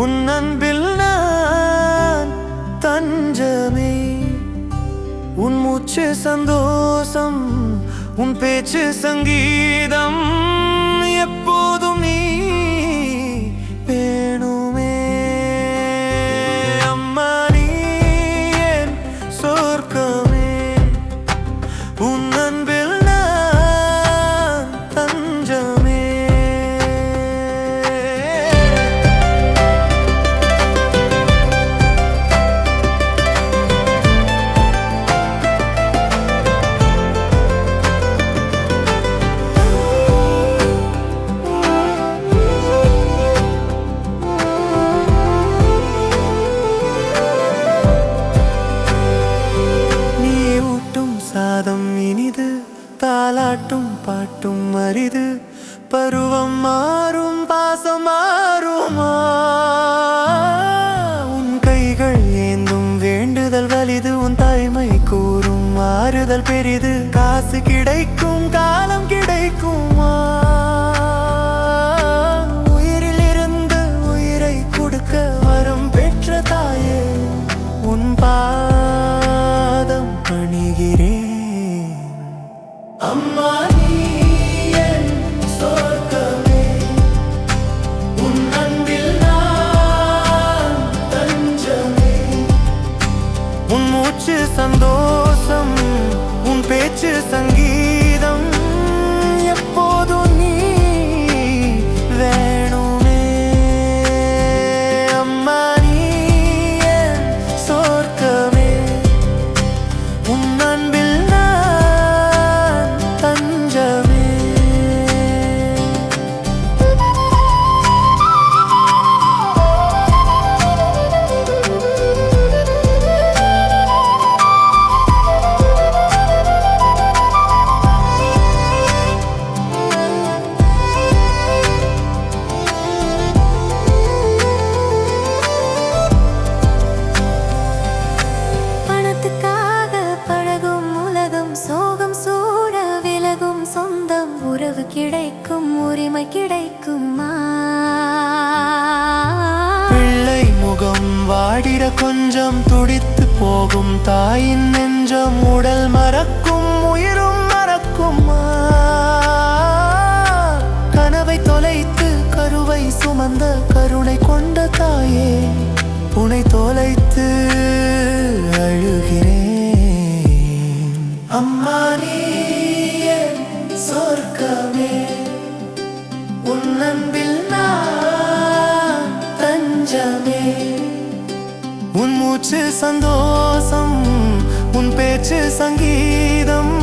உன் அன்பில் நான் தஞ்சமே. உன் மூச்சு சந்தோஷம், உன் பேச்சு சங்கீதம், எப்போதும் நீ வேணுமே. அம்மா நீ என் சொர்க்கமே, உன் அன்பில் நான் தஞ்சமே. சாதம் இனிது, தாலாட்டும் பாட்டும் அரிது. பருவம் மாறும், பாசம் மாறுமா? உன் கைகள் ஏந்தும் வேண்டுதல் வலிது, உன் தாய்மை கூறும் ஆறுதல் பெரிது. காசு கிடைக்கும், காலம் கிடைக்குமா? உயிரில் இருந்து உயிரை கொடுக்க வரம் பெற்ற தாயே, உன் பாதம் பணிகிறேன். அம்மா நீ என் சொர்க்கமே, உன் அன்பில் நான் தஞ்சமே. உன் மூச்சு சந்தோஷம், உன் பேச்சு சங்கீதம், எப்போதும் நீ வேணுமே. அம்மா நீ என் சொர்க்கமே, உன் அன்பில் உறவு கிடைக்கும், உரிமை கிடைக்குமா? பிள்ளை முகம் வாடிட கொஞ்சம் துடித்து போகும் தாயின் நெஞ்சம், உடல் மறக்கும் உயிரும் மறக்குமா? கனவை தொலைத்து கருவை சுமந்த கருணை கொண்ட தாயே, உனை தொலைத்து அழுகிறேன். அம்மா நீ சொர்க்கமே, உன் அன்பில் நான் தஞ்சமே. உன் மூச்சு சந்தோஷம், உன் பேச்சு சங்கீதம்,